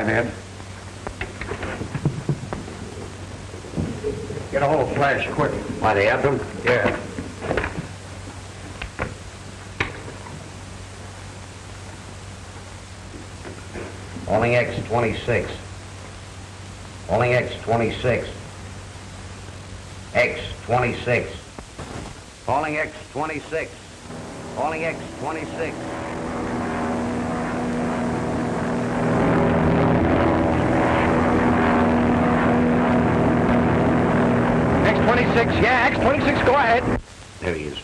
man. Get a hold of Flash, quick. Why, they have them? Yeah. Calling X26. Calling X26. X26. Calling X26. Calling X26. X26, yeah, X26, go ahead. There he is.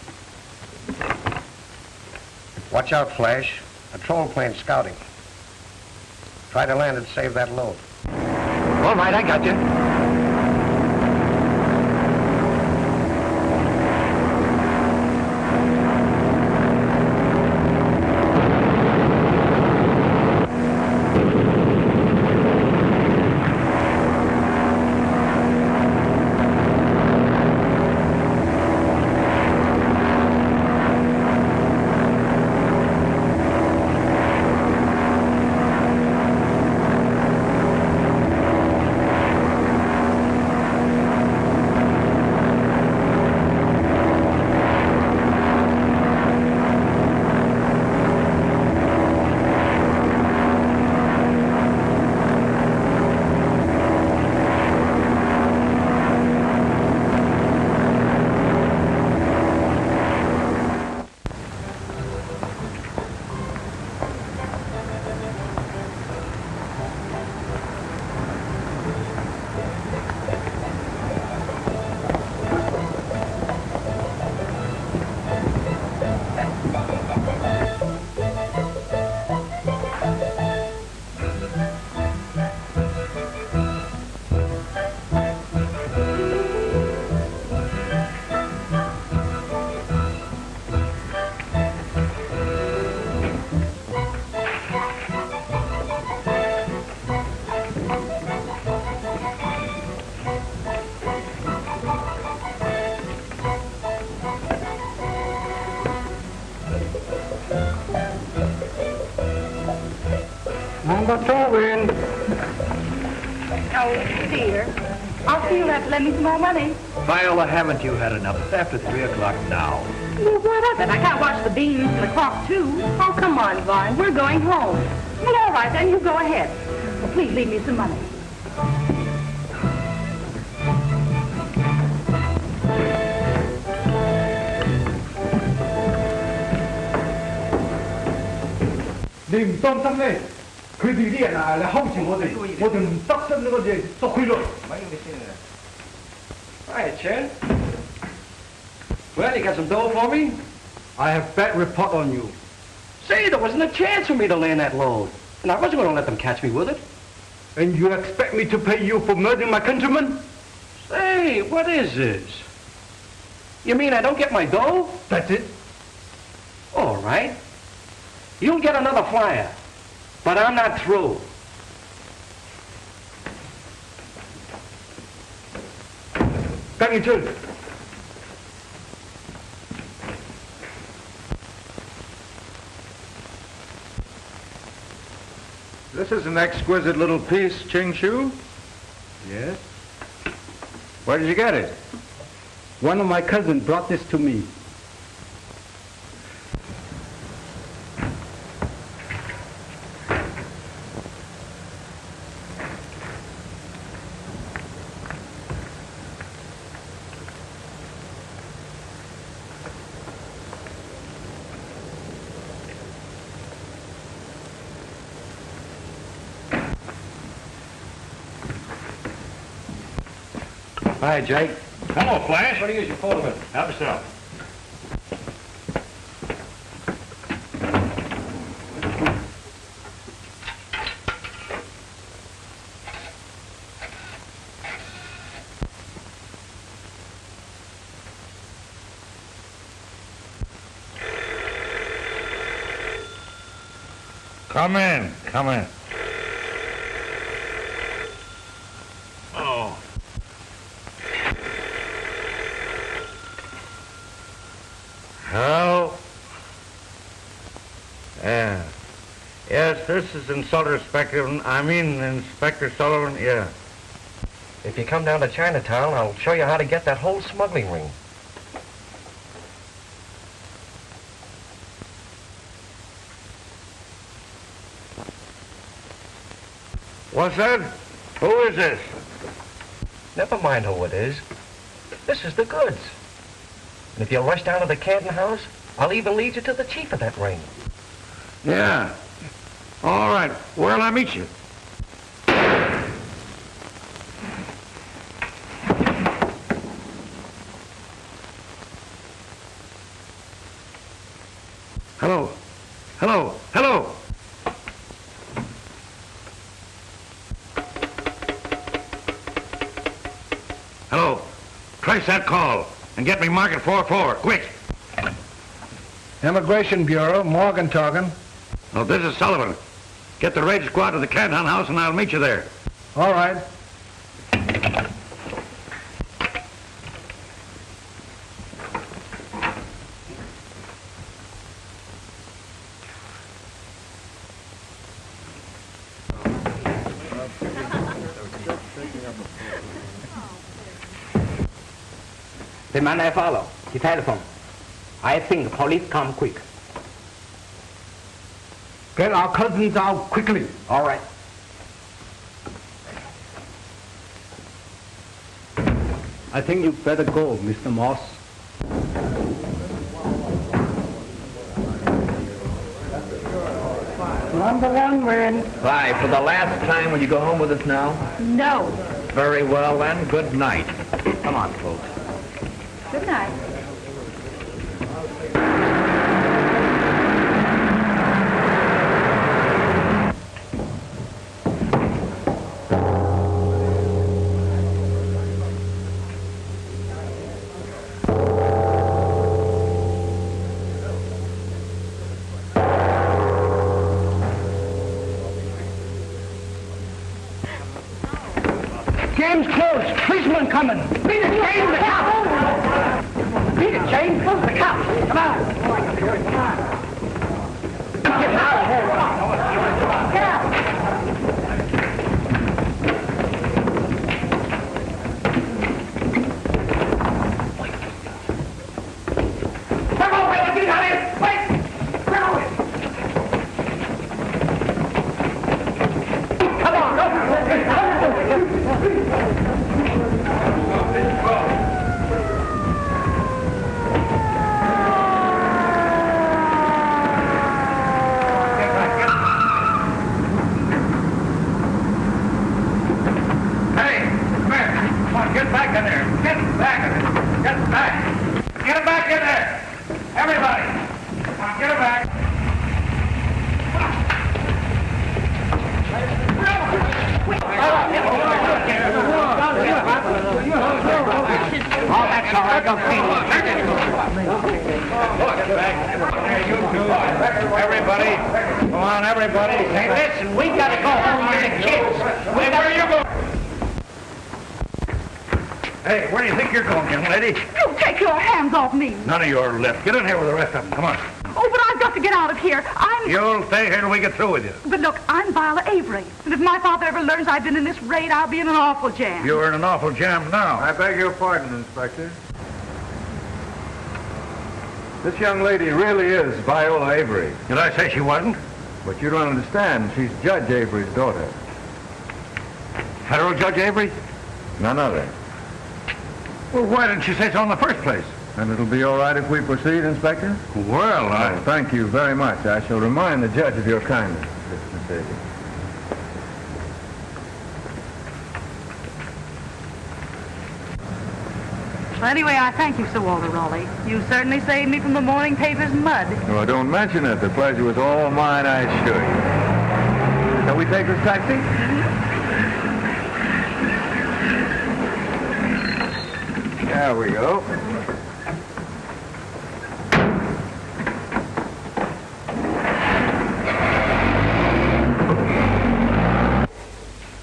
Watch out, Flash. Patrol plane scouting. Try to land and save that load. All right, I got you. Oh, dear. I'll see you'll have to lend me some more money. Viola, haven't you had enough? It's after 3 o'clock now. Well, what of it? I can't watch the beans and the clock, too. Oh, come on, Vine. We're going home. Well, all right, then. You go ahead. Well, please leave me some money.你唔當心咩？佢哋啲人啊嚟睺住我哋唔得心嗰隻捉佢落。Hi, Chen. Well, you got some dough for me? I have bad report on you. Say, there wasn't a chance for me to land that load. And I wasn't going to let them catch me with it. And you expect me to pay you for murdering my countrymen? Say, what is this? You mean I don't get my dough? That's it. All right. You'll get another flyer. But I'm not through. Thank you, Judge. This is an exquisite little piece, Ching Shu. Yes? Where did you get it? One of my cousins brought this to me. Hi, Jake. Hello, Flash. What do you use your phone with? Help yourself. Come in. Come in. Oh. Hello? Yeah. Yes, Yes, this is Inspector Sullivan, yeah. If you come down to Chinatown, I'll show you how to get that whole smuggling ring. What's that? Who is this? Never mind who it is. This is the goods. And if you'll rush down to the Canton house, I'll even lead you to the chief of that ring. Yeah. All right. Where'll I meet you? Hello. Hello. Hello. Hello. Trace that call and get me Market 44, quick. Immigration Bureau, Morgan talking. Oh, this is Sullivan. Get the raid squad to the Clinton house and I'll meet you there. All right. The man I follow, he telephone. I think police come quick. Get our cousins out quickly. All right. I think you better go, Mr. Moss. Number one, man. Bye. For the last time, will you go home with us now? No. Very well, then. Good night. Come on, folks. Good night. James close. Policeman coming. Beat it, James. The cops. Beat it, James. The cops. Come on. Get out of here. Get out. Come on, wait. Get out of here. Wait. Come on. Come on. Get back in there. Get back in there. Get back. Get him back in there. Everybody. Come on, get him back. Oh, that's all right. Don't feel Everybody. Come on, everybody. Hey, listen, we gotta go home with the kids. Where are you going? Hey, where do you think you're going, young lady? You take your hands off me. None of your left. Get in here with the rest of them. Come on. Oh, but I've got to get out of here. You'll stay here till we get through with you. But look, I'm Viola Avery. And if my father ever learns I've been in this raid, I'll be in an awful jam. You're in an awful jam now. I beg your pardon, Inspector. This young lady really is Viola Avery. Did I say she wasn't? But you don't understand. She's Judge Avery's daughter. Federal Judge Avery? None other. Well, why didn't you say so in the first place? And it'll be all right if we proceed, Inspector? Well, Oh, thank you very much. I shall remind the judge of your kindness, Mr. Sadie. Well, anyway, I thank you, Sir Walter Raleigh. You certainly saved me from the morning paper's mud. Oh, don't mention it. The pleasure was all mine, I assure you. Shall we take this taxi? There we go.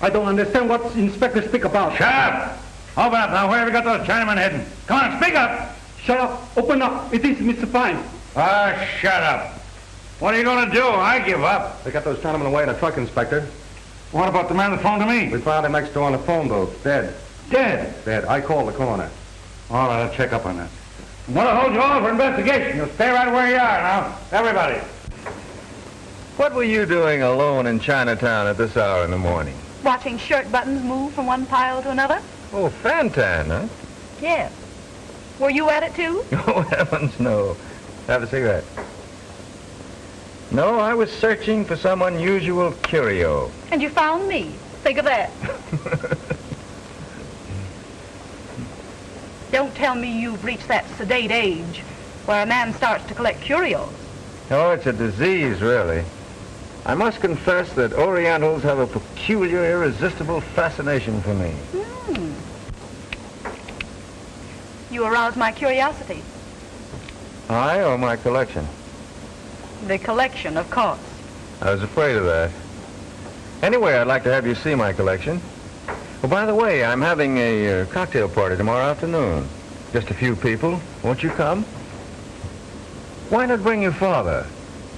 I don't understand what Inspector speak about. shut up! Open up now. Where have you got those Chinamen hidden? Come on, speak up! Shut up. Open up. It is Mr. Fine. Ah, shut up. What are you going to do? I give up. They got those gentlemen away in a truck, Inspector. What about the man that phoned to me? We found him next door on the phone booth, dead. Dead? Dead. I called the coroner. All right, I'll check up on that. I'm going to hold you all for investigation. You'll stay right where you are now. Everybody. What were you doing alone in Chinatown at this hour in the morning? Watching shirt buttons move from one pile to another? Oh, Fantan, huh? Yes. Were you at it too? Oh, heavens, no. Have a cigarette. No, I was searching for some unusual curio. And you found me. Think of that. Don't tell me you've reached that sedate age where a man starts to collect curios. Oh, it's a disease, really. I must confess that Orientals have a peculiar, irresistible fascination for me. You aroused my curiosity. I or my collection? The collection, of course. I was afraid of that. Anyway, I'd like to have you see my collection. Oh, by the way, I'm having a cocktail party tomorrow afternoon. Just a few people. Won't you come? Why not bring your father?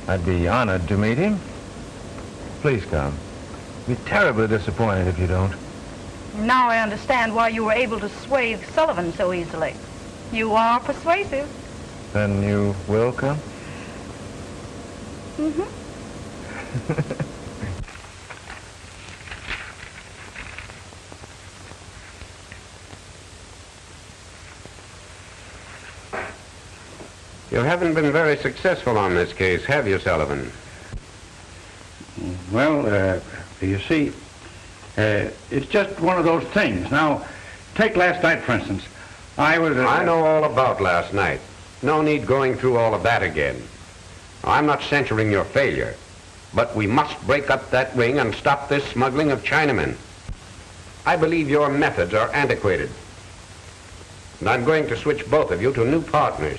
I'd be honored to meet him. Please come. Be terribly disappointed if you don't. Now I understand why you were able to sway Sullivan so easily. You are persuasive. Then you will come? Mm-hmm. You haven't been very successful on this case, have you, Sullivan? Well, you see, it's just one of those things. Now, take last night, for instance. I know all about last night. No need going through all of that again. I'm not censuring your failure, but we must break up that ring and stop this smuggling of Chinamen. I believe your methods are antiquated. And I'm going to switch both of you to new partners.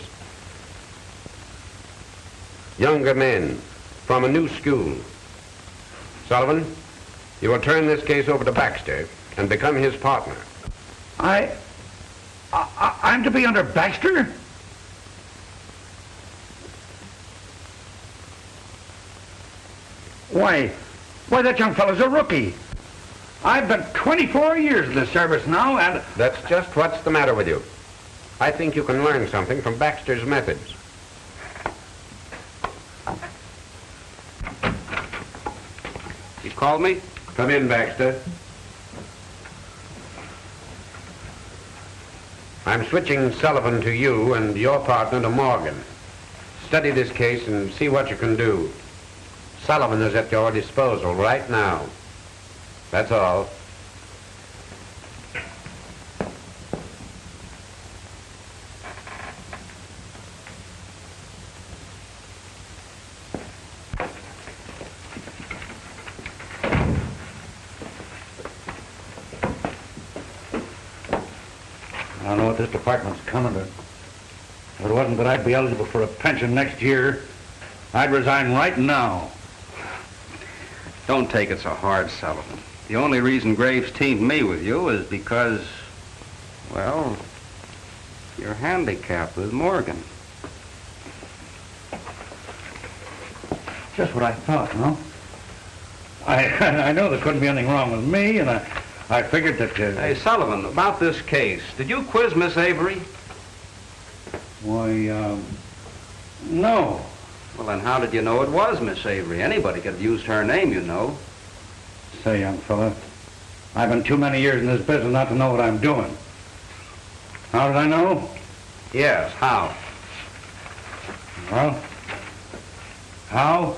Younger men from a new school. Sullivan, you will turn this case over to Baxter and become his partner. I'm to be under Baxter? Why, that young fellow's a rookie. I've been 24 years in the service now, and... That's just what's the matter with you. I think you can learn something from Baxter's methods. You called me? Come in, Baxter. I'm switching Sullivan to you and your partner to Morgan. Study this case and see what you can do. Sullivan is at your disposal right now. That's all. I don't know what this department's coming to. If it wasn't that I'd be eligible for a pension next year, I'd resign right now. Don't take it so hard, Sullivan. The only reason Graves teamed me with you is because, well, you're handicapped with Morgan. Just what I thought, no? I know there couldn't be anything wrong with me, and I figured that... Hey, Sullivan, about this case, did you quiz Miss Avery? Why, no. Well, then how did you know it was Miss Avery? Anybody could have used her name, you know. Say, young fella, I've been too many years in this business not to know what I'm doing. How did I know? Yes, how? Well, how?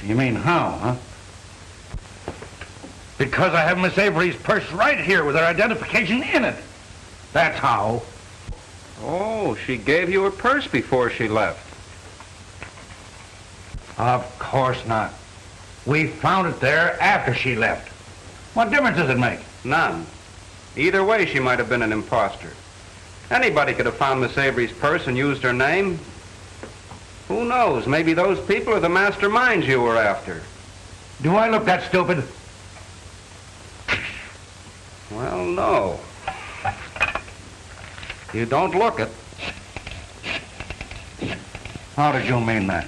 You mean how, huh? Because I have Miss Avery's purse right here with her identification in it. That's how. Oh, she gave you her purse before she left. Of course not. We found it there after she left. What difference does it make? None. Either way, she might have been an imposter. Anybody could have found Miss Avery's purse and used her name. Who knows? Maybe those people are the masterminds you were after. Do I look that stupid? Well, no. You don't look it. How did you mean that?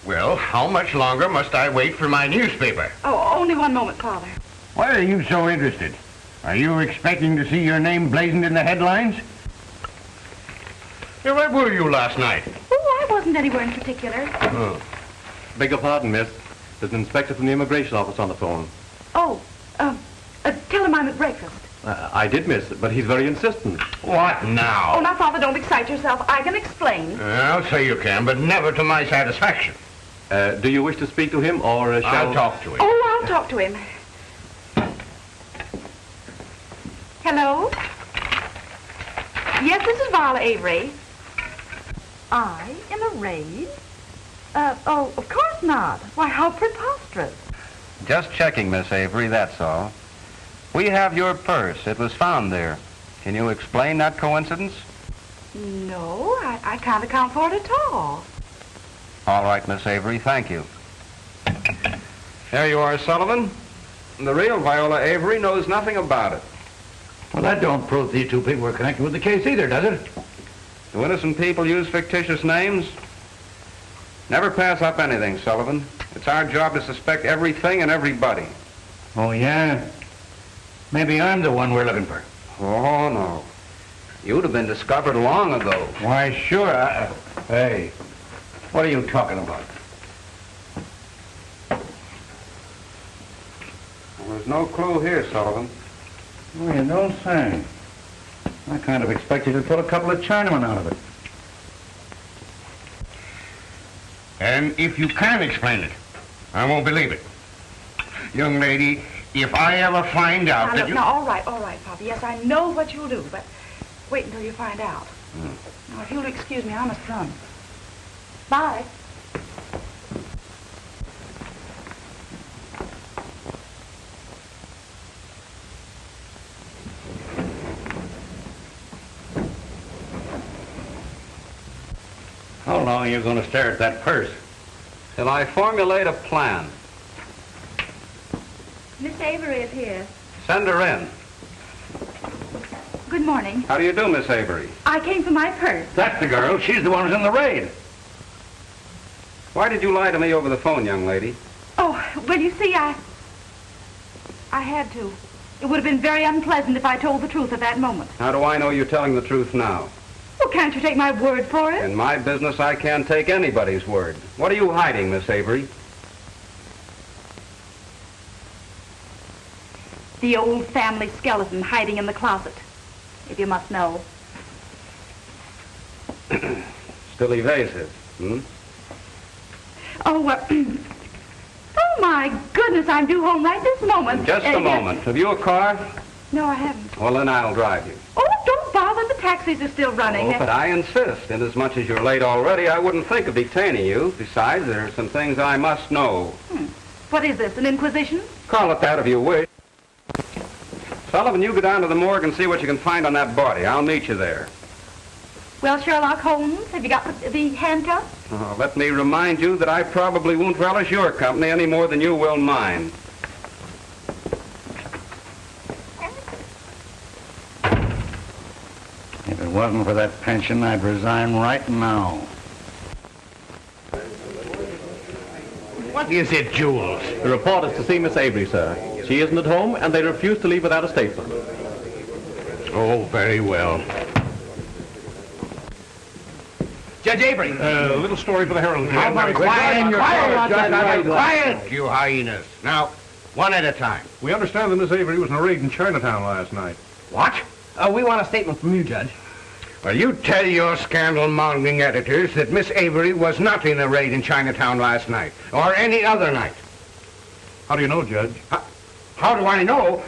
Well, how much longer must I wait for my newspaper? Oh, only one moment, Father. Why are you so interested? Are you expecting to see your name blazoned in the headlines? Yeah, where were you last night? Oh, I wasn't anywhere in particular. Oh. Beg your pardon, miss. There's an inspector from the immigration office on the phone. Oh, tell him I'm at breakfast. I did, miss, but he's very insistent. What now? Oh, now, Father, don't excite yourself. I can explain. I'll say you can, but never to my satisfaction. Do you wish to speak to him, or shall... I'll talk to him. Oh, I'll talk to him. Hello? Yes, this is Viola Avery. I in a raid? Oh, of course not. Why, how preposterous. Just checking, Miss Avery, that's all. We have your purse. It was found there. Can you explain that coincidence? No, I can't account for it at all. All right, Miss Avery, thank you. There you are, Sullivan. The real Viola Avery knows nothing about it. Well, that don't prove these two people were connected with the case either, does it? Do innocent people use fictitious names? Never pass up anything, Sullivan. It's our job to suspect everything and everybody. Oh, yeah? Maybe I'm the one we're looking for. Oh, no. You'd have been discovered long ago. Why, sure. Hey, what are you talking about? Well, there's no clue here, Sullivan. Oh, you don't say. I kind of expected to pull a couple of Chinamen out of it. And if you can explain it, I won't believe it. Young lady, if I ever find out Now, that look, you... now, all right, Father. Yes, I know what you'll do, but wait until you find out. Now, if you'll excuse me, I must run. Bye. How long are you going to stare at that purse? Till I formulate a plan. Miss Avery is here. Send her in. Good morning. How do you do, Miss Avery? I came for my purse. That's the girl. She's the one who's in the raid. Why did you lie to me over the phone, young lady? Oh, well, you see, I had to. It would have been very unpleasant if I told the truth at that moment. How do I know you're telling the truth now? Well, can't you take my word for it? In my business, I can't take anybody's word. What are you hiding, Miss Avery? The old family skeleton hiding in the closet, if you must know. Still evasive, hmm? Oh, oh, my goodness, I'm due home right this moment. Just a moment. Have you a car? No, I haven't. Well, then I'll drive you. Oh, don't bother. The taxis are still running. Oh, but I insist. Inasmuch as you're late already, I wouldn't think of detaining you. Besides, there are some things I must know. What is this, an inquisition? Call it that if you wish. Sullivan, you go down to the morgue and see what you can find on that body. I'll meet you there. Well, Sherlock Holmes, have you got the handcuffs? Oh, let me remind you that I probably won't relish your company any more than you will mine. If it wasn't for that pension, I'd resign right now. What is it, Jules? The report is to see Miss Avery, sir. She isn't at home, and they refuse to leave without a statement. Oh, very well. Judge Avery. A little story for the Herald. Quiet, you hyenas. Now, one at a time. We understand that Miss Avery was in a raid in Chinatown last night. What? We want a statement from you, Judge. Well, you tell your scandal-mongering editors that Miss Avery was not in a raid in Chinatown last night, or any other night. How do you know, Judge? How do I know?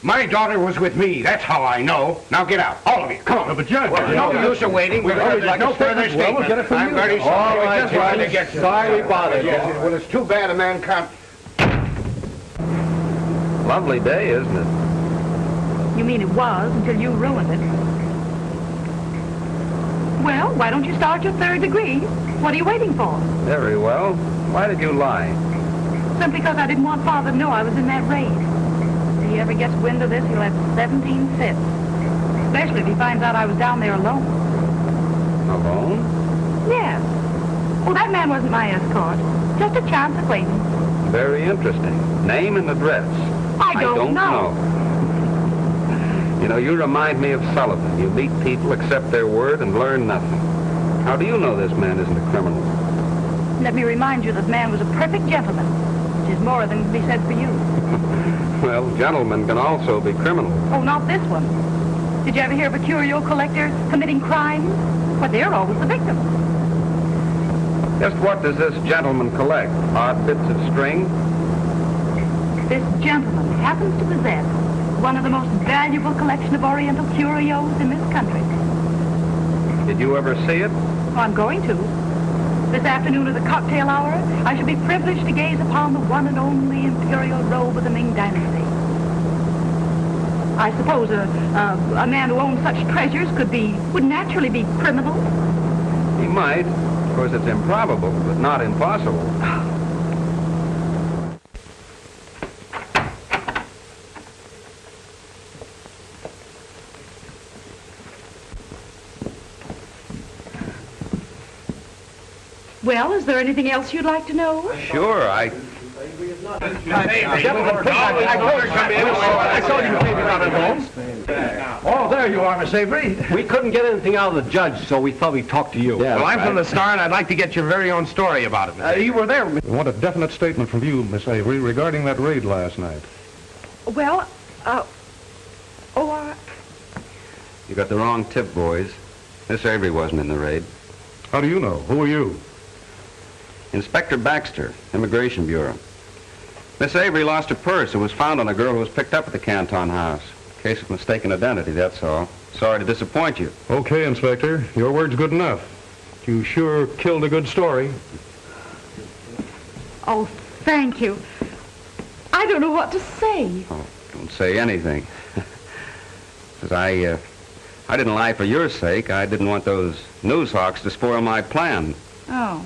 My daughter was with me. That's how I know. Now get out, all of you. Come on. But Judge, No use of waiting. There's no further statement. We'll get it from I'm you. very sorry. All right, Just trying to Judge. get you. Sorry we bothered you. Yes, well, it's too bad a man can't. Lovely day, isn't it? You mean it was until you ruined it. Well, why don't you start your third degree? What are you waiting for? Very well. Why did you lie? Simply because I didn't want Father to know I was in that raid. If he ever gets wind of this, he'll have 17 fits. Especially if he finds out I was down there alone. Alone? Yes. Oh, that man wasn't my escort. Just a chance acquaintance. Very interesting. Name and address. I don't know. You know, you remind me of Sullivan. You meet people, accept their word, and learn nothing. How do you know this man isn't a criminal? Let me remind you that man was a perfect gentleman, which is more than can be said for you. Well, gentlemen can also be criminals. Oh, not this one. Did you ever hear of a curio collector committing crime? Well, they're always the victim. Just what does this gentleman collect? Odd bits of string? This gentleman happens to possess one of the most valuable collection of Oriental curios in this country. Did you ever see it? Oh, I'm going to. This afternoon at the cocktail hour, I shall be privileged to gaze upon the one and only imperial robe of the Ming Dynasty. I suppose a man who owns such treasures would naturally be criminal. He might. Of course, it's improbable, but not impossible. Well, is there anything else you'd like to know? Sure, Gentlemen, please, I told you maybe not at home. Oh, there you are, Miss Avery. We couldn't get anything out of the judge, so we thought we'd talk to you. Yeah, well, I'm from the Star, and I'd like to get your very own story about it. You were there. We want a definite statement from you, Miss Avery, regarding that raid last night. Well, You got the wrong tip, boys. Miss Avery wasn't in the raid. How do you know? Who are you? Inspector Baxter, Immigration Bureau. Miss Avery lost her purse. It was found on a girl who was picked up at the Canton house. Case of mistaken identity, that's all. Sorry to disappoint you. Okay, Inspector. Your word's good enough. You sure killed a good story. oh, thank you. I don't know what to say. Oh, don't say anything. Because I didn't lie for your sake. I didn't want those news hawks to spoil my plan. Oh.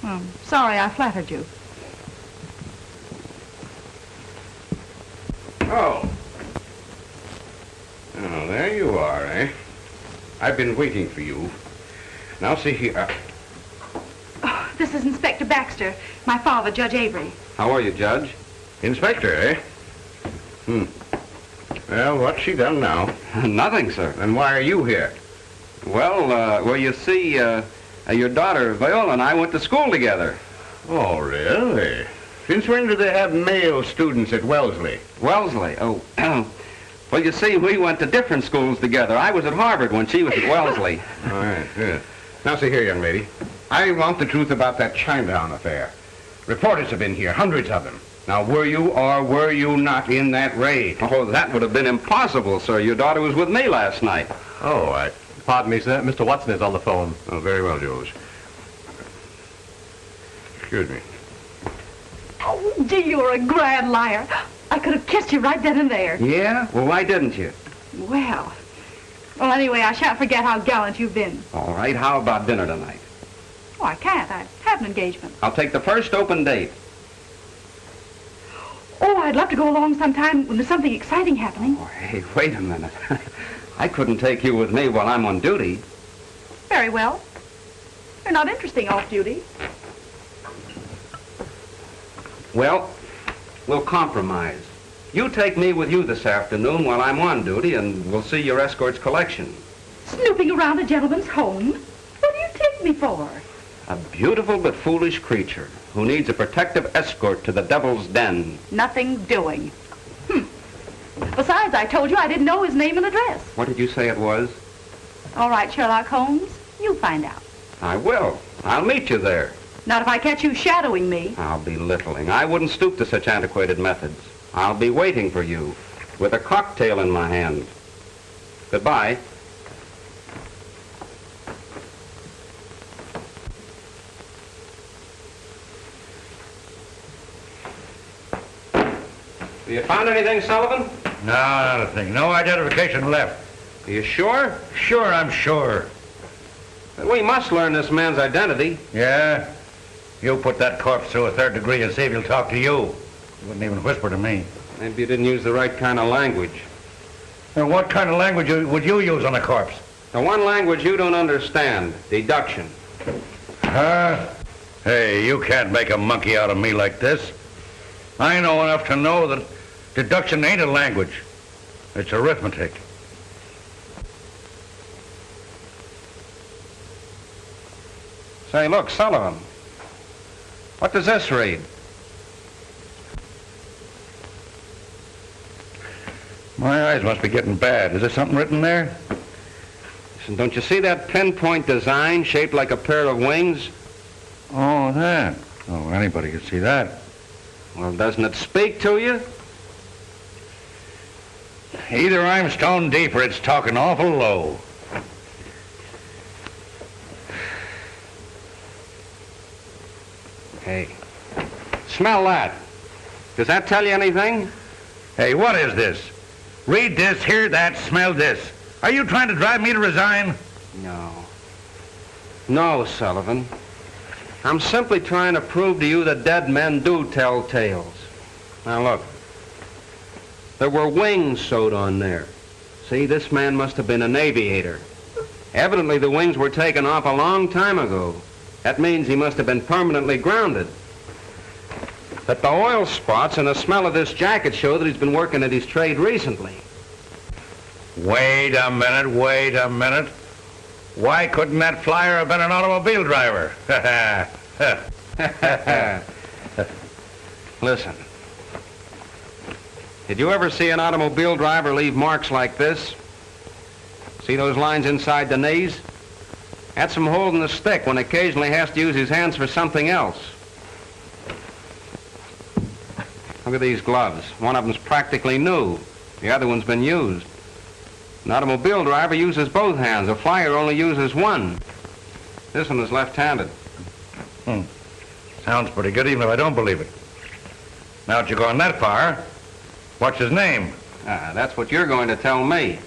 Well, sorry I flattered you. Oh. Oh, there you are, eh? I've been waiting for you. Now, see here. Oh, this is Inspector Baxter, my father, Judge Avery. How are you, Judge? Inspector, eh? Well, what's she done now? Nothing, sir. Then why are you here? Well, you see, your daughter, Viola, and I went to school together. Oh, really? Since when do they have male students at Wellesley? Wellesley? Oh, well, you see, we went to different schools together. I was at Harvard when she was at Wellesley. All right, good. Now, see here, young lady. I want the truth about that Chinatown affair. Reporters have been here, hundreds of them. Now, were you or were you not in that raid? Oh, that would have been impossible, sir. Your daughter was with me last night. Oh, Pardon me, sir. Mr. Watson is on the phone. Oh, very well, Jules. Excuse me. Oh, gee, you're a grand liar. I could have kissed you right then and there. Yeah? Well, why didn't you? Well, anyway, I shan't forget how gallant you've been. All right, how about dinner tonight? Oh, I can't. I have an engagement. I'll take the first open date. Oh, I'd love to go along sometime when there's something exciting happening. Oh, hey, wait a minute. I couldn't take you with me while I'm on duty. Very well. You're not interesting off duty. Well, we'll compromise. You take me with you this afternoon while I'm on duty, and we'll see your escort's collection. Snooping around a gentleman's home? What do you take me for? A beautiful but foolish creature who needs a protective escort to the devil's den. Nothing doing. Besides, I told you I didn't know his name and address. What did you say it was? All right, Sherlock Holmes, you find out. I will. I'll meet you there. Not if I catch you shadowing me. I'll be littling. I wouldn't stoop to such antiquated methods. I'll be waiting for you with a cocktail in my hand. Goodbye. Have you found anything, Sullivan? No, not a thing. No identification left. Are you sure? Sure, I'm sure. But we must learn this man's identity. Yeah? You put that corpse through a third degree and see if he'll talk to you. He wouldn't even whisper to me. Maybe you didn't use the right kind of language. And what kind of language would you use on a corpse? The one language you don't understand, deduction. Huh? Hey, you can't make a monkey out of me like this. I know enough to know that deduction ain't a language. It's arithmetic. Say, look, Sullivan. What does this read? My eyes must be getting bad. Is there something written there? Listen, don't you see that pinpoint design shaped like a pair of wings? Oh, that. Oh, anybody can see that. Well, doesn't it speak to you? Either I'm stone deep or it's talking awful low. Hey, smell that. Does that tell you anything? Hey, what is this? Read this, hear that, smell this. Are you trying to drive me to resign? No. No, Sullivan. I'm simply trying to prove to you that dead men do tell tales. Now look. There were wings sewed on there. See, this man must have been an aviator. Evidently the wings were taken off a long time ago. That means he must have been permanently grounded. But the oil spots and the smell of this jacket show that he's been working at his trade recently. Wait a minute. Why couldn't that flyer have been an automobile driver? Listen. Did you ever see an automobile driver leave marks like this? See those lines inside the knees? That's from holding the stick when occasionally he has to use his hands for something else. Look at these gloves. One of them's practically new. The other one's been used. An automobile driver uses both hands. A flyer only uses one. This one is left-handed. Sounds pretty good, even if I don't believe it. Now that you're going that far, what's his name? That's what you're going to tell me.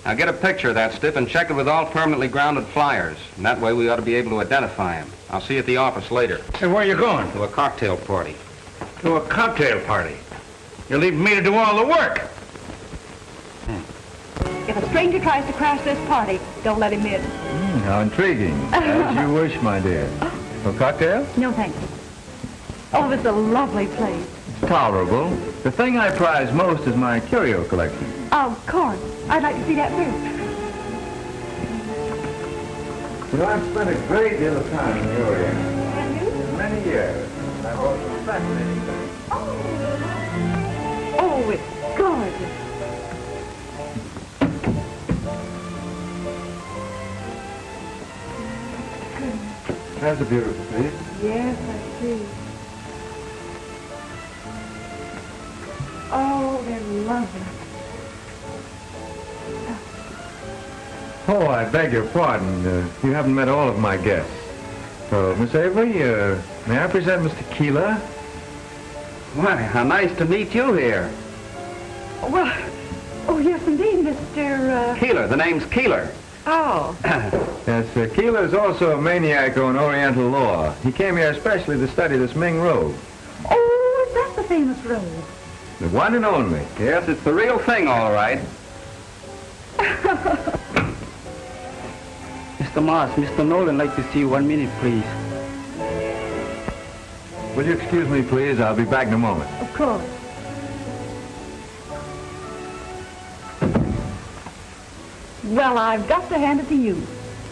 Now get a picture of that stiff and check it with all permanently grounded flyers. And that way we ought to be able to identify him. I'll see you at the office later. And where are you going? To a cocktail party. To a cocktail party? You're leaving me to do all the work. If a stranger tries to crash this party, don't let him in. How intriguing. As you wish, my dear. A cocktail? No, thank you. Oh, it's a lovely place. It's tolerable. The thing I prize most is my curio collection. Oh, of course. I'd like to see that first. You know, I've spent a great deal of time in the Orient. In many years. I've also fascinating things. Oh, it's gorgeous. That's a beautiful place. Yes, I see. Oh, they're lovely. Oh, I beg your pardon. You haven't met all of my guests. So, Miss Avery, may I present Mr. Keeler? Why, how nice to meet you here. Well, oh, yes, indeed, Mr. Keeler. The name's Keeler. Oh. Yes, Keeler is also a maniac on Oriental law. He came here especially to study this Ming robe. Oh, is that the famous robe? The one and only. Yes, it's the real thing, all right. Mr. Moss, Mr. Nolan like to see you 1 minute, please. Will you excuse me, please? I'll be back in a moment. Of course. Well, I've got to hand it to you.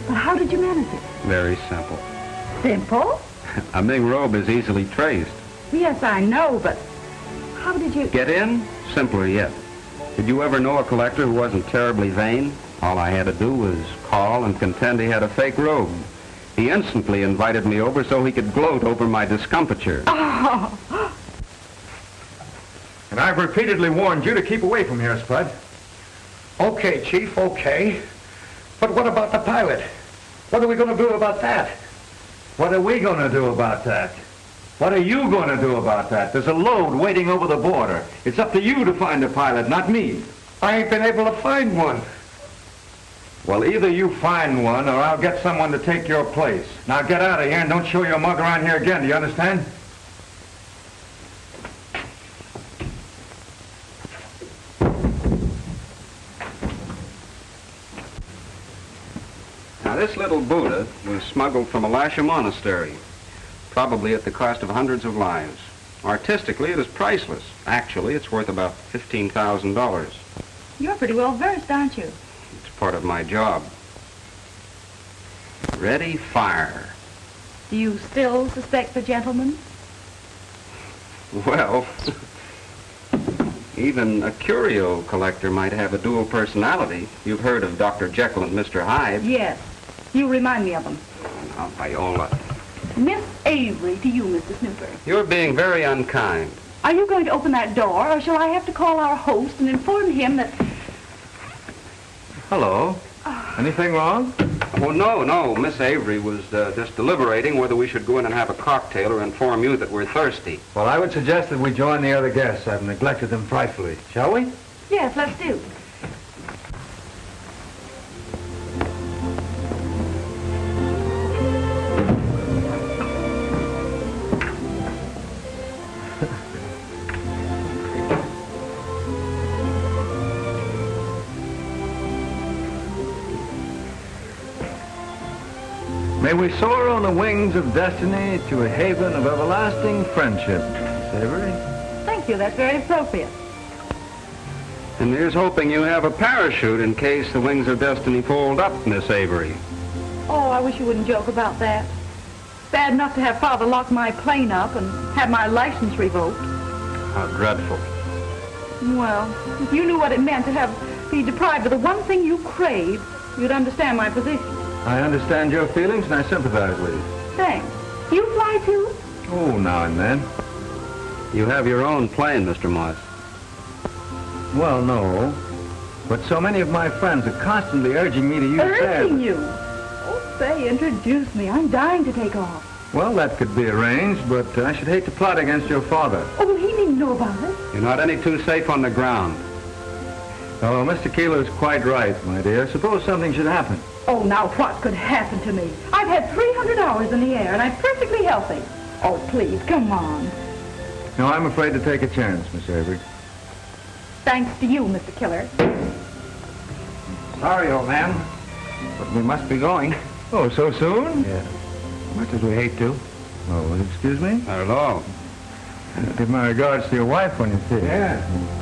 But how did you manage it? Very simple. Simple? A Ming robe is easily traced. Yes, I know, but how did you... Get in? Simpler yet. Did you ever know a collector who wasn't terribly vain? All I had to do was call and contend he had a fake robe. He instantly invited me over so he could gloat over my discomfiture. Oh. And I've repeatedly warned you to keep away from here, Spud. Okay, Chief, okay. But what about the pilot? What are we going to do about that? What are we going to do about that? What are you going to do about that? There's a load waiting over the border. It's up to you to find a pilot, not me. I ain't been able to find one. Well, either you find one or I'll get someone to take your place. Now get out of here and don't show your mug around here again, do you understand? This little Buddha was smuggled from a Lasha monastery, probably at the cost of hundreds of lives. Artistically, it is priceless. Actually, it's worth about $15,000. You're pretty well versed, aren't you? It's part of my job. Ready, fire. Do you still suspect the gentleman? Well, even a curio collector might have a dual personality. You've heard of Dr. Jekyll and Mr. Hyde. Yes. You remind me of him. Now, Viola, Miss Avery to you, Mr. Snooper. you're being very unkind. Are you going to open that door, or shall I have to call our host and inform him that... Hello. Anything wrong? Oh, no. Miss Avery was just deliberating whether we should go in and have a cocktail or inform you that we're thirsty. Well, I would suggest that we join the other guests. I've neglected them frightfully. Shall we? Yes, let's do. May we soar on the wings of destiny to a haven of everlasting friendship, Miss Avery. Thank you. That's very appropriate. And here's hoping you have a parachute in case the wings of destiny fold up, Miss Avery. Oh, I wish you wouldn't joke about that. Bad enough to have Father lock my plane up and have my license revoked. How dreadful. Well, if you knew what it meant to be deprived of the one thing you crave, you'd understand my position. I understand your feelings and I sympathize with you. Thanks. You fly too? Oh, now and then. You have your own plane, Mr. Moss. Well, no. But so many of my friends are constantly urging me to use theirs. Urging you? Oh, say, introduce me. I'm dying to take off. Well, that could be arranged, but I should hate to plot against your father. Oh, well, he needn't know about it. You're not any too safe on the ground. Oh, Mr. Keeler's quite right, my dear. Suppose something should happen. Oh, now what could happen to me? I've had 300 hours in the air, and I'm perfectly healthy. Oh, please, come on. No, I'm afraid to take a chance, Miss Avery. Thanks to you, Mr. Killer. Sorry, old man, but we must be going. Oh, so soon? Yeah. Much as we hate to. Oh, excuse me? Not at all. Give my regards to your wife when you see her. Yeah.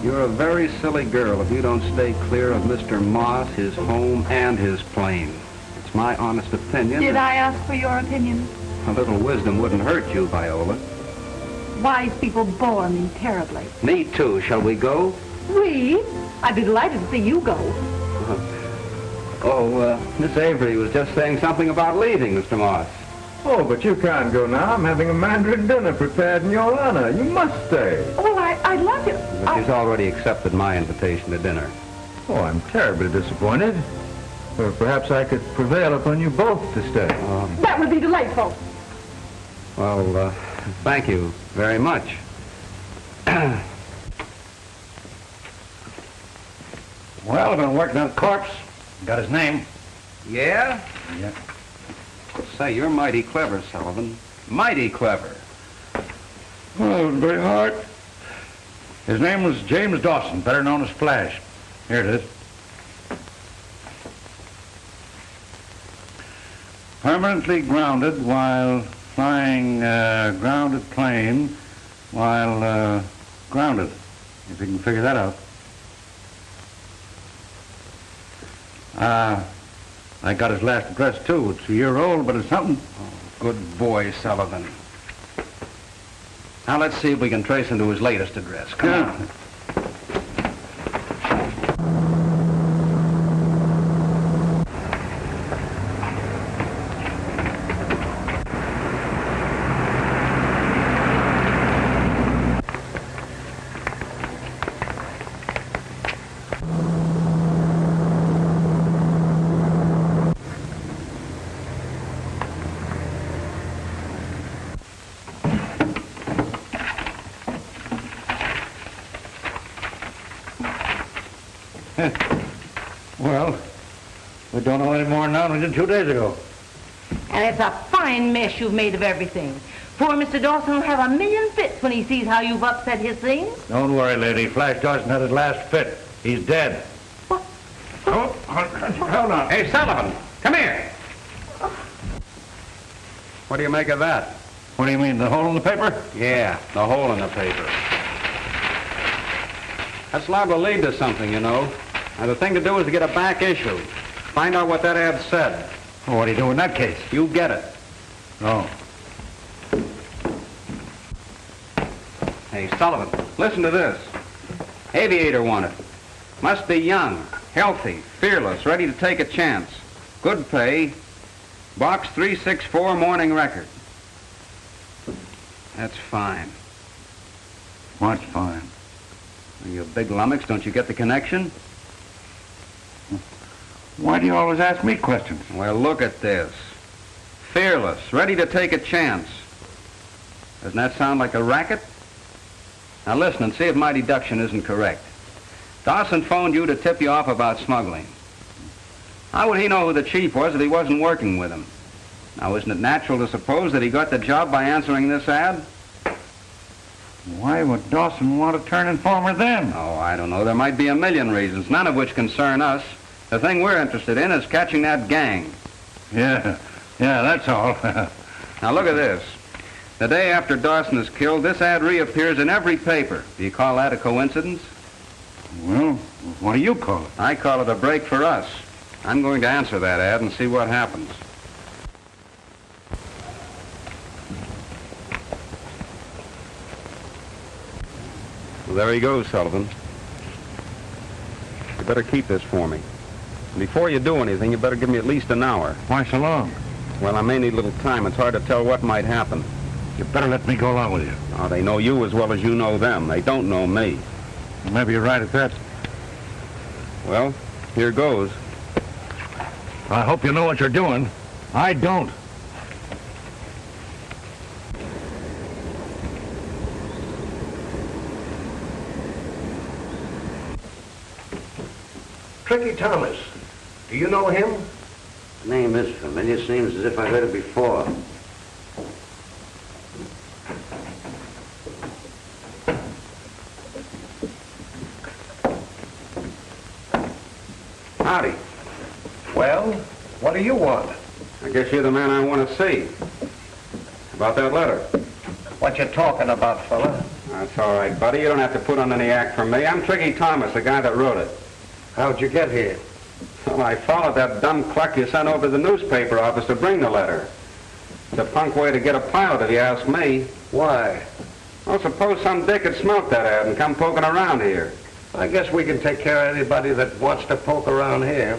You're a very silly girl if you don't stay clear of Mr. Moss, his home, and his plane. It's my honest opinion. Did I ask for your opinion? A little wisdom wouldn't hurt you, Viola. Wise people bore me terribly. Me too. Shall we go? We? I'd be delighted to see you go. Miss Avery was just saying something about leaving, Mr. Moss. Oh, but you can't go now. I'm having a Mandarin dinner prepared in your honor. You must stay. Oh, I'd love to. But she's already accepted my invitation to dinner. Oh, I'm terribly disappointed. Well, perhaps I could prevail upon you both to stay. That would be delightful. Well, thank you very much. Well, I've been working on the corpse. Got his name. Yeah? Yeah. Say, you're mighty clever, Sullivan. Mighty clever. Well, it was very hard. His name was James Dawson, better known as Flash. Here it is. Permanently grounded while flying grounded plane while grounded. If you can figure that out. I got his last address, too. It's a year old, but it's something. Oh, good boy, Sullivan. Now, let's see if we can trace him to his latest address. Come on. Well, we don't know any more now than we did 2 days ago. And it's a fine mess you've made of everything. Poor Mr. Dawson will have a million fits when he sees how you've upset his things. Don't worry, lady. Flash Dawson had his last fit. He's dead. What? Oh, hold on. Hey, Sullivan, come here. What do you make of that? What do you mean, the hole in the paper? Yeah, the hole in the paper. That's liable to lead to something, you know. Now, the thing to do is to get a back issue. Find out what that ad said. Well, what do you do in that case? You get it. Oh. Hey, Sullivan, listen to this. Aviator wanted. Must be young, healthy, fearless, ready to take a chance. Good pay. Box 364, Morning Record. That's fine. What's fine? You big lummox, don't you get the connection? Why do you always ask me questions? Well, look at this. Fearless, ready to take a chance. Doesn't that sound like a racket? Now listen and see if my deduction isn't correct. Dawson phoned you to tip you off about smuggling. How would he know who the chief was if he wasn't working with him? Now, isn't it natural to suppose that he got the job by answering this ad? Why would Dawson want to turn informer then? Oh, I don't know. There might be a million reasons, none of which concern us. The thing we're interested in is catching that gang. Yeah, that's all. Now, look at this. The day after Dawson is killed, this ad reappears in every paper. Do you call that a coincidence? Well, what do you call it? I call it a break for us. I'm going to answer that ad and see what happens. Well, there he goes, Sullivan. You better keep this for me. Before you do anything, you better give me at least an hour. Why so long? Well, I may need a little time. It's hard to tell what might happen. You better let me go along with you. Oh, they know you as well as you know them. They don't know me. Well, maybe you're right at that. Well, here goes. I hope you know what you're doing. I don't. Tricky Thomas. Do you know him? The name is familiar. Seems as if I heard it before. Howdy. Well, what do you want? I guess you're the man I want to see. About that letter. What you talking about, fella? That's all right, buddy. You don't have to put on any act for me. I'm Tricky Thomas, the guy that wrote it. How'd you get here? Well, I followed that dumb cluck you sent over to the newspaper office to bring the letter. It's a punk way to get a pilot, if you ask me. Why? Well, suppose some dick had smelt that ad and come poking around here. I guess we can take care of anybody that wants to poke around here.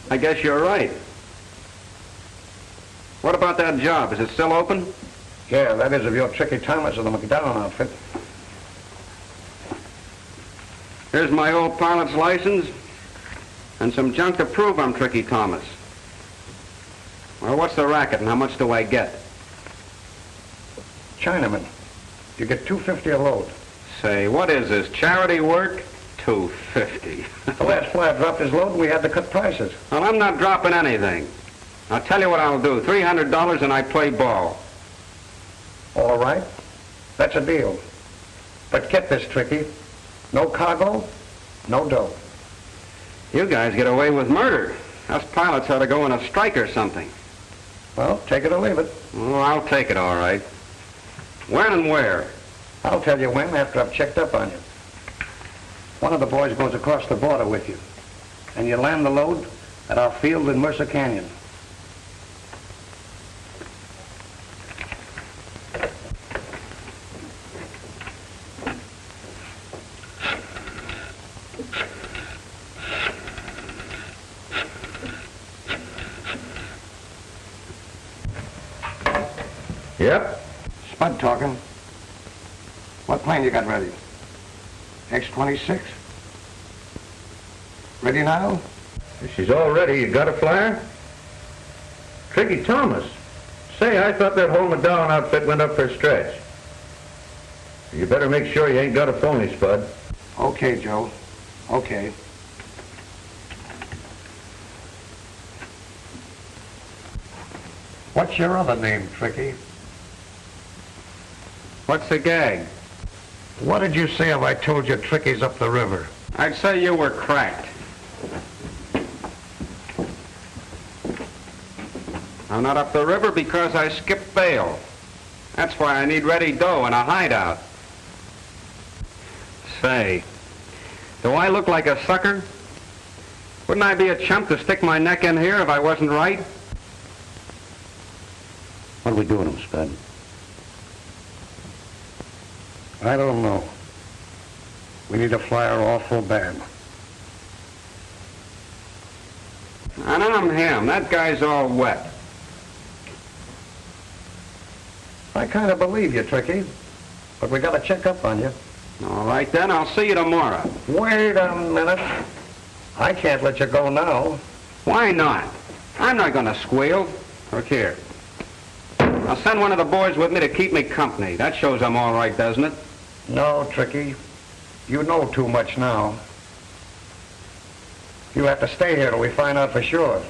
I guess you're right. What about that job? Is it still open? Yeah, that is if you're Tricky Thomas of the McDonald outfit. Here's my old pilot's license and some junk to prove I'm Tricky Thomas. Well, what's the racket and how much do I get? Chinaman. You get $2.50 a load. Say, what is this, charity work? $2.50. The last flyer dropped his load and we had to cut prices. Well, I'm not dropping anything. I'll tell you what I'll do. $300 and I play ball. All right. That's a deal. But get this, Tricky. No cargo, no dough. You guys get away with murder. Us pilots ought to go on a strike or something. Well, take it or leave it. Oh, I'll take it, all right. When and where? I'll tell you when after I've checked up on you. One of the boys goes across the border with you. And you land the load at our field in Mercer Canyon. Yep. Spud talking. What plane you got ready? X-26? Ready now? If she's all ready, you got a flyer? Tricky Thomas. Say, I thought that whole McDowell outfit went up for a stretch. You better make sure you ain't got a phony, Spud. Okay, Joe. Okay. What's your other name, Tricky? What's the gag? What did you say if I told you Tricky's up the river? I'd say you were cracked. I'm not up the river because I skipped bail. That's why I need ready dough and a hideout. Say, do I look like a sucker? Wouldn't I be a chump to stick my neck in here if I wasn't right? What are we doing him, Spud? I don't know. We need a flyer awful bad. And I'm him. That guy's all wet. I kind of believe you, Tricky. But we got to check up on you. All right, then. I'll see you tomorrow. Wait a minute. I can't let you go now. Why not? I'm not going to squeal. Look here. I'll send one of the boys with me to keep me company. That shows I'm all right, doesn't it? No, Tricky. You know too much now. You have to stay here till we find out for sure.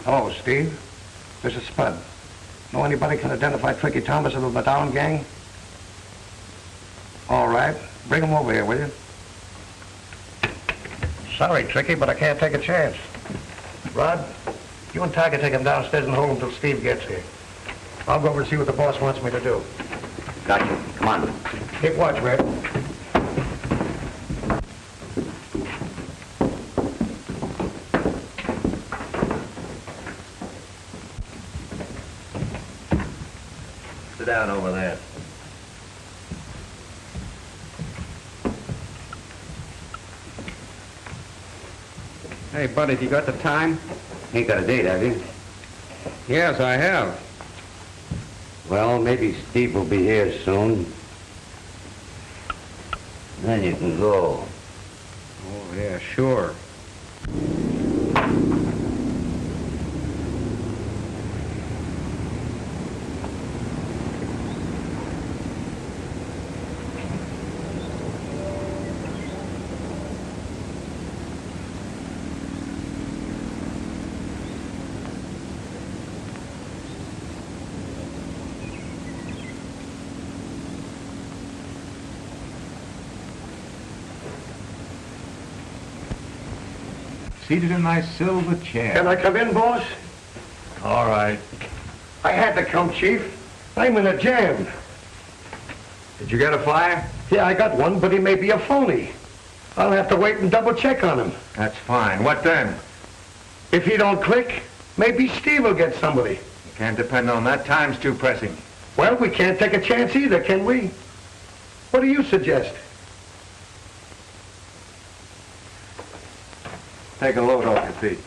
Hello, Steve. This is Spud. Know anybody can identify Tricky Thomas of the Down gang? All right. Bring him over here, will you? Sorry, Tricky, but I can't take a chance. Rod, you and Tiger take him downstairs and hold him till Steve gets here. I'll go over and see what the boss wants me to do. Gotcha. Come on. Keep watch, Red. Sit down over there. Hey, buddy, have you got the time? Ain't got a date, have you? Yes, I have. Well, maybe Steve will be here soon. Then you can go. Oh, yeah, sure. Seated in my silver chair. Can I come in, boss? All right. I had to come, Chief. I'm in a jam. Did you get a flyer? Yeah, I got one, but he may be a phony. I'll have to wait and double check on him. That's fine. What then? If he don't click, maybe Steve will get somebody. You can't depend on that. Time's too pressing. Well, we can't take a chance either, can we? What do you suggest? Take a load off your feet.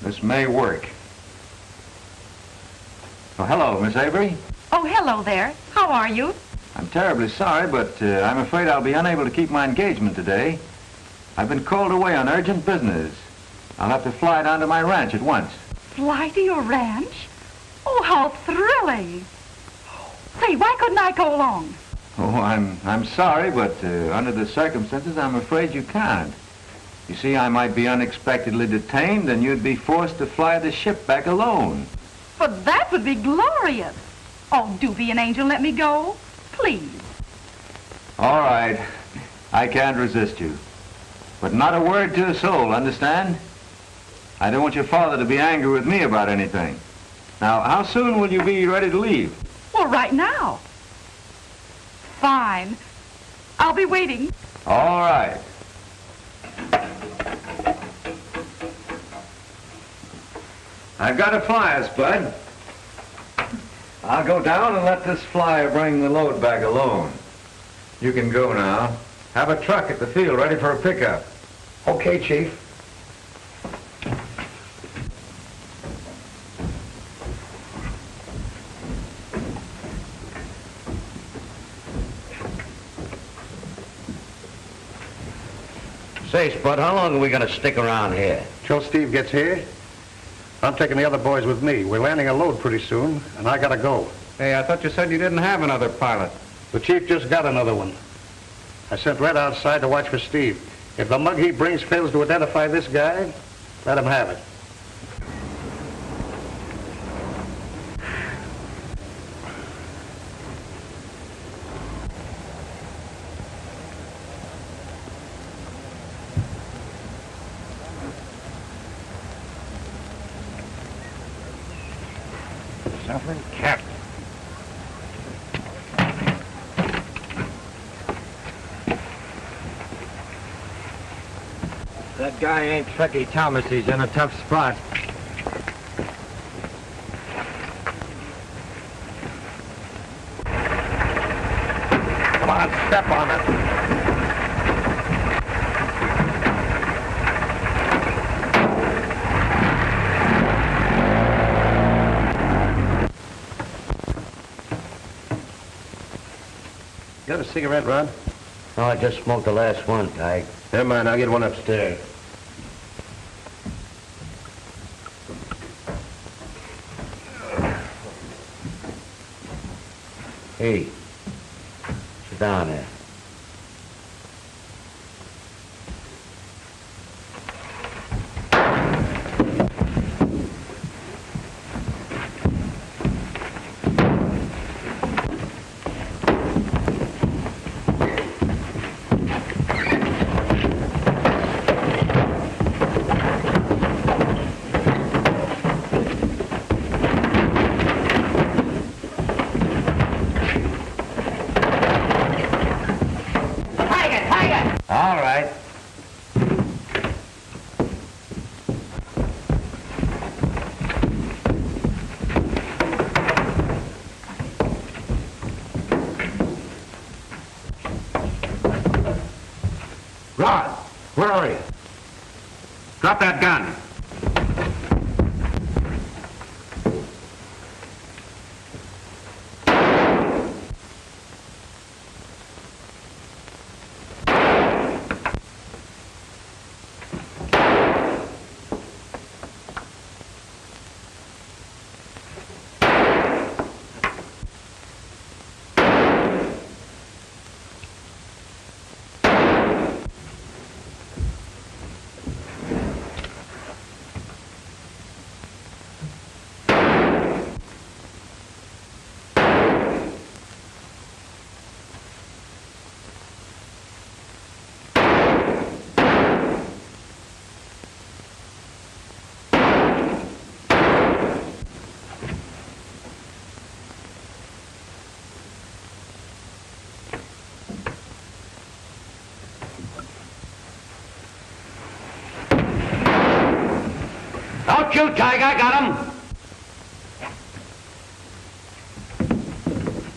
This may work. Oh, hello, Miss Avery. Oh, hello there. How are you? I'm terribly sorry, but I'm afraid I'll be unable to keep my engagement today. I've been called away on urgent business. I'll have to fly down to my ranch at once. Fly to your ranch? Oh, how thrilling. Say, why couldn't I go along? Oh, I'm sorry, but under the circumstances, I'm afraid you can't. You see, I might be unexpectedly detained, and you'd be forced to fly the ship back alone. But that would be glorious. Oh, do be an angel and let me go. Please. All right. I can't resist you. But not a word to a soul, understand? I don't want your father to be angry with me about anything. Now, how soon will you be ready to leave? Well, right now. Fine. I'll be waiting. All right. I've got a flyer, Spud. I'll go down and let this flyer bring the load back alone. You can go now. Have a truck at the field ready for a pickup. Okay, Chief. Say, Spud, how long are we going to stick around here? Till Steve gets here. I'm taking the other boys with me. We're landing a load pretty soon, and I gotta go. Hey, I thought you said you didn't have another pilot. The chief just got another one. I sent Red outside to watch for Steve. If the mug he brings fails to identify this guy, let him have it. Suffering cat. That guy ain't Tricky Thomas. He's in a tough spot. Come on, step on it. You got a cigarette, Rod? No, I just smoked the last one, Tig. Never mind, I'll get one upstairs. Hey, sit down there. All right. Rod, where are you? Drop that gun. Don't shoot, Tig. I got him.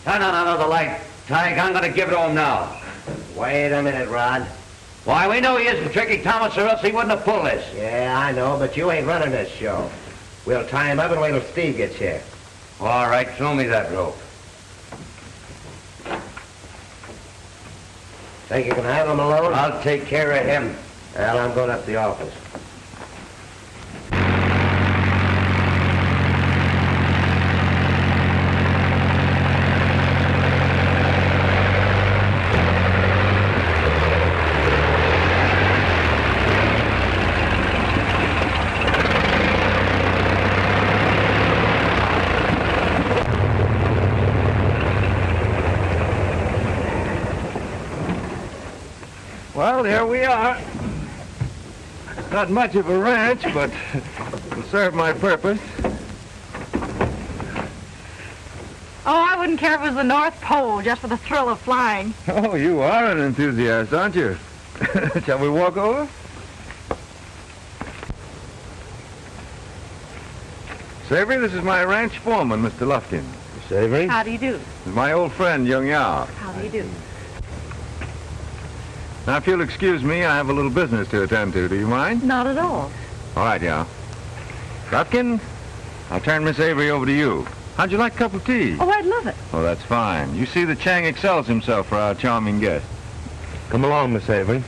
Turn on another light, Tig. I'm going to give it to him now. Wait a minute, Rod. Why, we know he isn't Tricky Thomas, or else he wouldn't have pulled this. Yeah, I know, but you ain't running this show. We'll tie him up and wait till Steve gets here. All right, throw me that rope. Think you can handle him alone? I'll take care of him. Well, I'm going up to the office. Well, here we are. Not much of a ranch, but it'll serve my purpose. Oh, I wouldn't care if it was the North Pole, just for the thrill of flying. Oh, you are an enthusiast, aren't you? Shall we walk over? Savory, this is my ranch foreman, Mr. Lufkin. Savory? How do you do? This is my old friend, Young Yao. How do you do? Now, if you'll excuse me, I have a little business to attend to. Do you mind? Not at all. All right, Yao. Lufkin, I'll turn Miss Avery over to you. How'd you like a cup of tea? Oh, I'd love it. Oh, that's fine. You see that Chang excels himself for our charming guest. Come along, Miss Avery.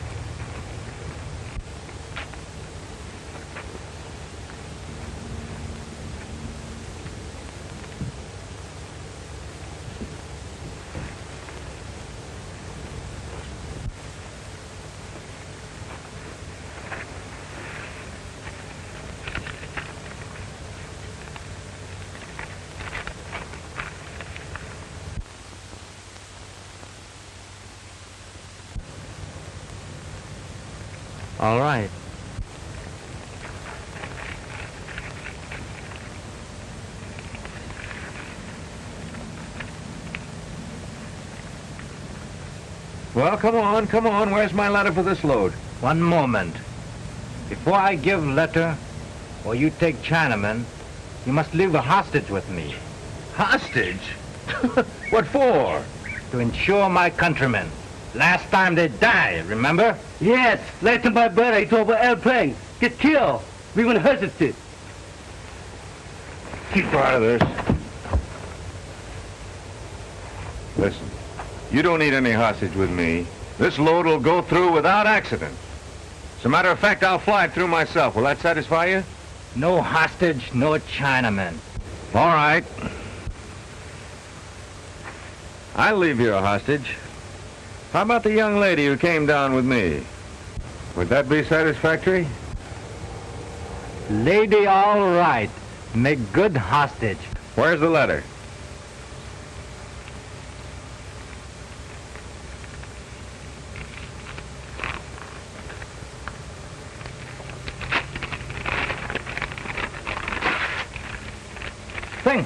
All right. Well, come on. Where's my letter for this load? One moment. Before I give letter, or you take Chinaman, you must leave a hostage with me. Hostage? What for? To insure my countrymen. Last time they died, remember? Yes, last time my brother he drove an airplane. Get killed. We went hesitate. Keep out of this. Listen, you don't need any hostage with me. This load will go through without accident. As a matter of fact, I'll fly it through myself. Will that satisfy you? No hostage, no Chinaman. All right. I'll leave you a hostage. How about the young lady who came down with me? Would that be satisfactory? Lady, all right. Make good hostage. Where's the letter? Sing.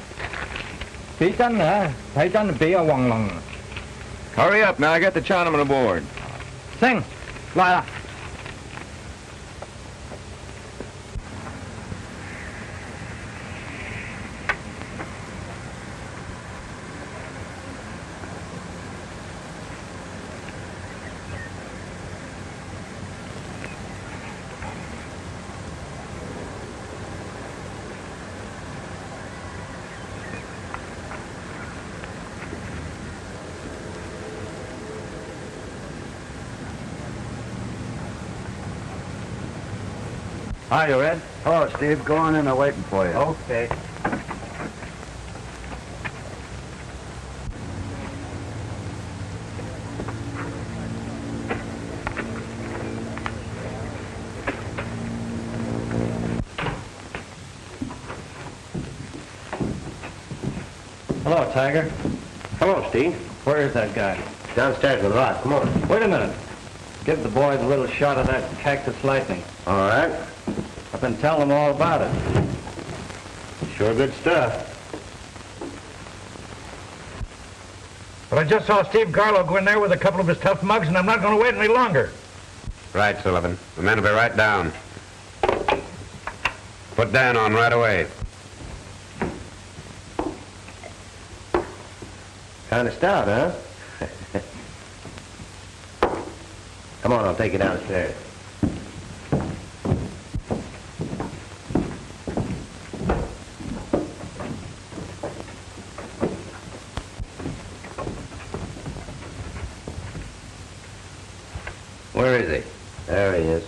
Chỉ chân hả? Thấy chân bị ở hoàng lòng. Hurry up, now get the Chinaman aboard. Sing. Lại là. Hi, you Red? Hello, Steve. Go on in. I'm waiting for you. Okay. Hello, Tiger. Hello, Steve. Where is that guy? Downstairs with Rod. Come on. Wait a minute. Give the boys a little shot of that cactus lightning. All right. I've been telling them all about it. Sure good stuff. But I just saw Steve Garlow go in there with a couple of his tough mugs, and I'm not going to wait any longer. Right, Sullivan. The men will be right down. Put Dan on right away. Kind of stout, huh? Come on, I'll take you downstairs. Where is he? There he is.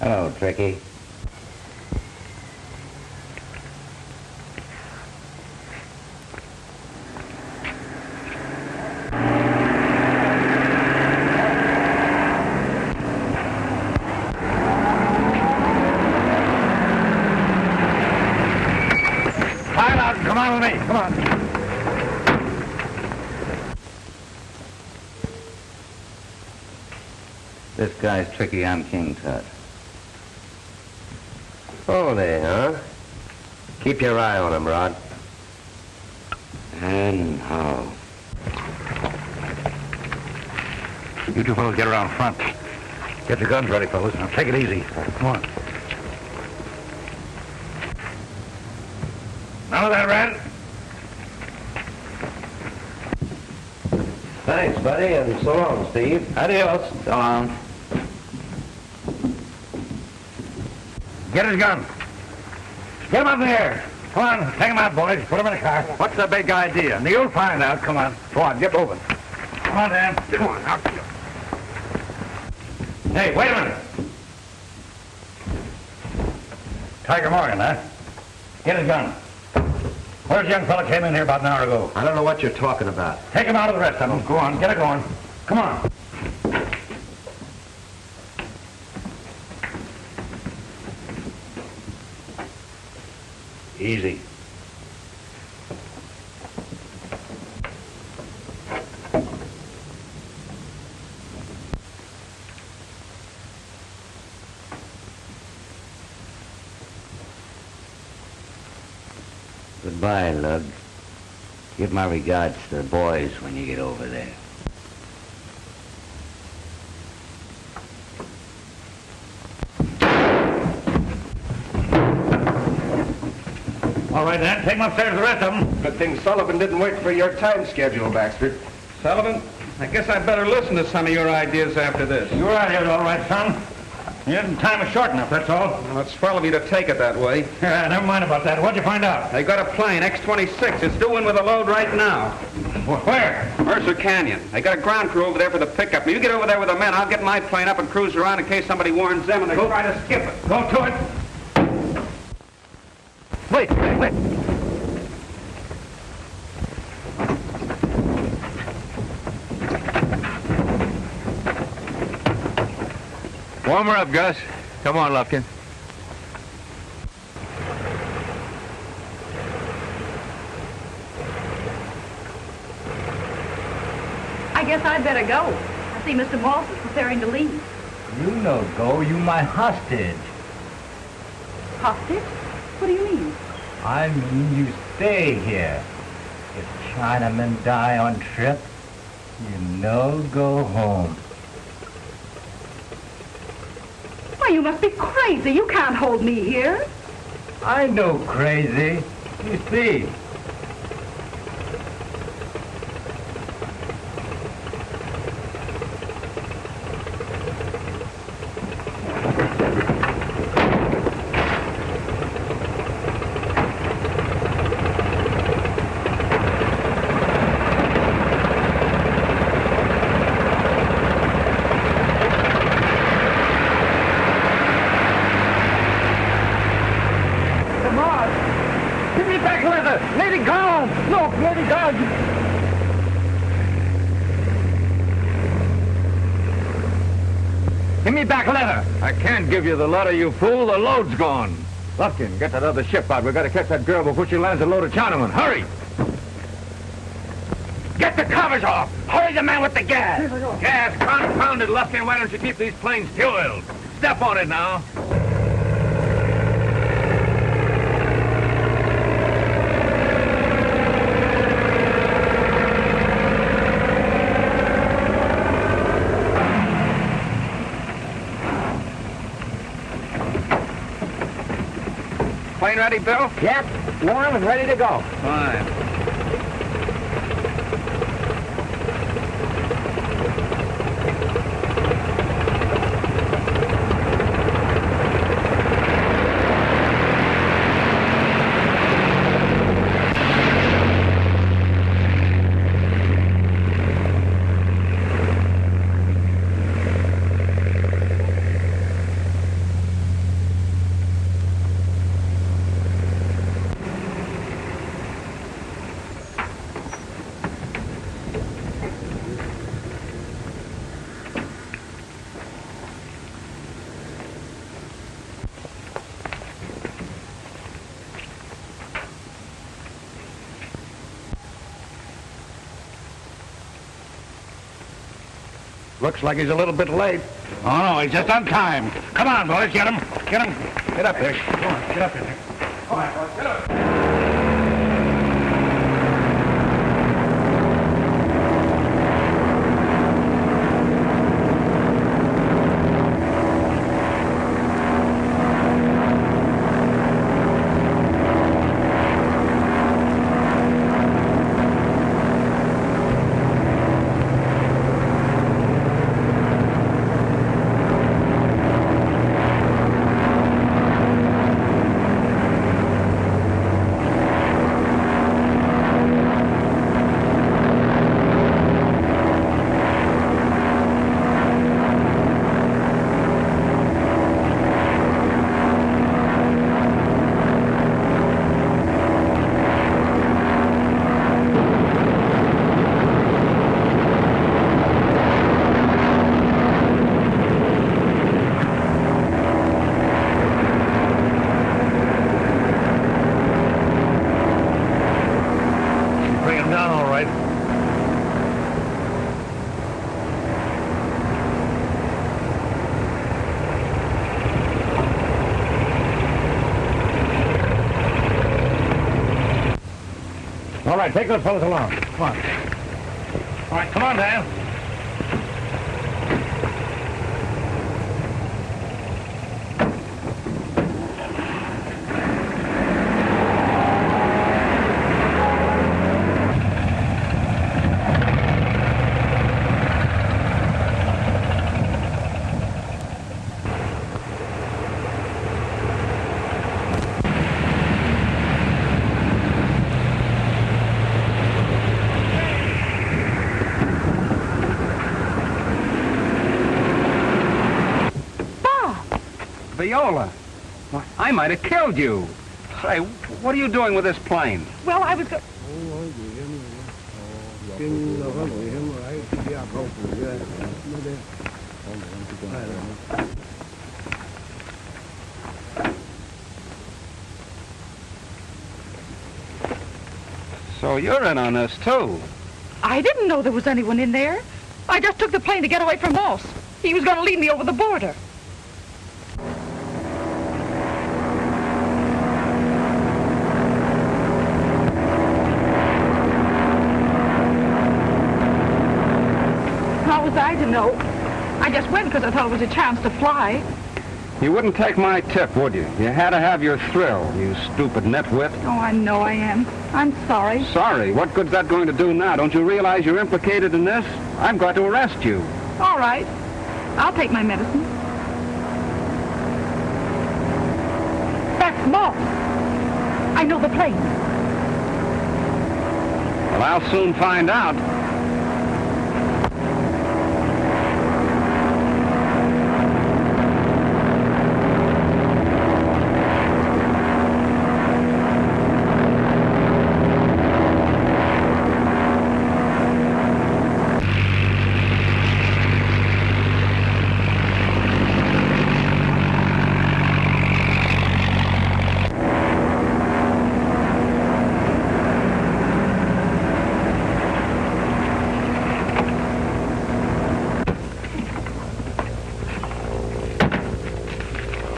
Hello, Tricky. Come on with me. Come on. This guy's Tricky. I'm King Tut. Oh, there, huh? Keep your eye on him, Rod. And how? You two fellows get around front. Get your guns ready, fellas. Now take it easy. Come on. None of that, Red. Thanks, buddy, and so long, Steve. Adios. So long. Get his gun. Get him up in the air. Come on, take him out, boys. Put him in the car. What's the big idea? And you'll find out. Come on. Go on, get moving. Come on, Dan. Come on. Out. Hey, wait a minute. Tiger Morgan, huh? Get his gun. Where's the young fella came in here about an hour ago? I don't know what you're talking about. Take him out of the rest of them. Go on, get it going. Come on. Easy. Goodbye, Lug. Give my regards to the boys when you get over there. All right, then. Take them upstairs, the rest of them. Good thing Sullivan didn't wait for your time schedule, Baxter. Sullivan, I guess I'd better listen to some of your ideas after this. Your idea's all right, son. Your time is short enough, that's all. Well, it's swell of you to take it that way. Yeah, never mind about that. What'd you find out? They got a plane, X-26. It's due in with a load right now. Where? Mercer Canyon. They got a ground crew over there for the pickup. Now, you get over there with the men. I'll get my plane up and cruise around in case somebody warns them and they try to skip it. Go to it. Wait. Warm her up, Gus. Come on, Lufkin. I guess I'd better go. I see Mr. Moss is preparing to leave. You no go. You my hostage. Hostage? What do you mean? I mean you stay here. If Chinamen die on trip, you no go home. Why, you must be crazy. You can't hold me here. I no crazy. You see. Give me back leather. I can't give you the letter, you fool. The load's gone. Lufkin, get that other ship out. We've got to catch that girl before she lands a load of Chinamen. Hurry! Get the covers off! Hurry the man with the gas! Gas, confounded, Lufkin. Why don't you keep these planes fueled? Step on it now. Plane ready, Bill? Yep, warm and ready to go. Fine. Looks like he's a little bit late. Oh, no, he's just on time. Come on, boys, get him. Get him. Get up there. Go on, get up there. All right, boys, get up. right, take those fellas along. Come on. All right, come on, Dan. Viola, well, I might have killed you. Say, what are you doing with this plane? Well, I was go... So you're in on this, too. I didn't know there was anyone in there. I just took the plane to get away from Moss. He was going to lead me over the border. How was I to know? I just went because I thought it was a chance to fly. You wouldn't take my tip, would you? You had to have your thrill, you stupid nitwit. Oh, I know I am. I'm sorry. Sorry? What good's that going to do now? Don't you realize you're implicated in this? I've got to arrest you. All right. I'll take my medicine. That's Moss. I know the plane. Well, I'll soon find out.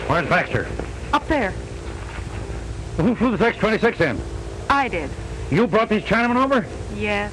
Where's Baxter? Up there. Who flew the X-26 in? I did. You brought these Chinamen over? Yes.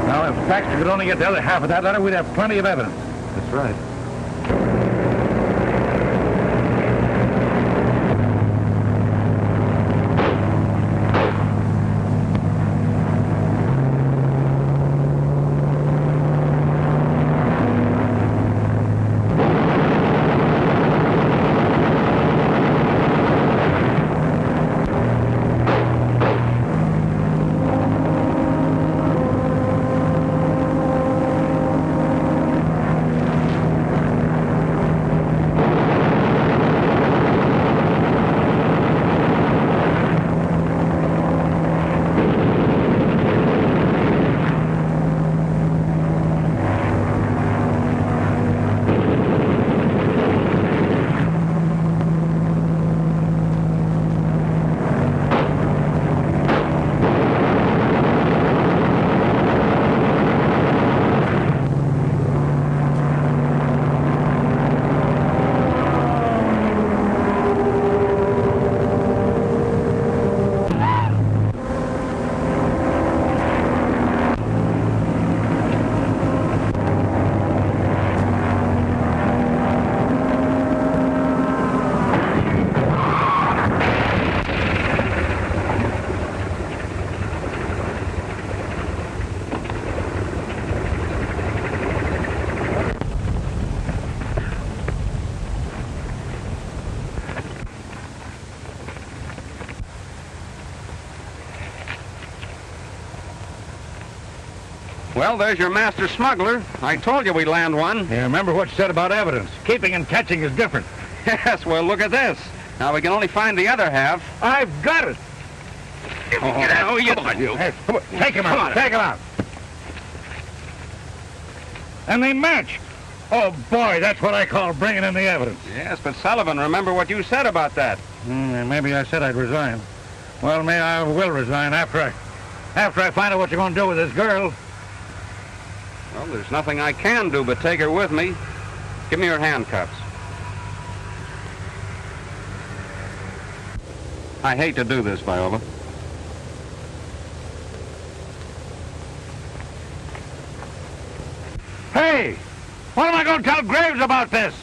Now, if Baxter could only get the other half of that letter, we'd have plenty of evidence. That's right. Well, there's your master smuggler. I told you we'd land one. Yeah, remember what you said about evidence. Keeping and catching is different. Yes, well, look at this. Now, we can only find the other half. I've got it. Oh, Hey, come on, take him out. Take him out. And they match. Oh, boy, that's what I call bringing in the evidence. Yes, but Sullivan, remember what you said about that. Maybe I said I'd resign. Well, maybe I will resign after I find out what you're going to do with this girl. Well, there's nothing I can do but take her with me. Give me your handcuffs. I hate to do this, Viola. Hey! What am I going to tell Graves about this?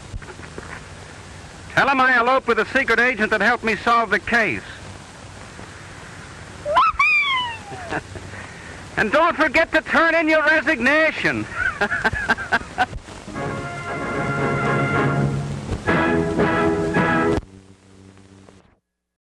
Tell him I eloped with a secret agent that helped me solve the case. And don't forget to turn in your resignation.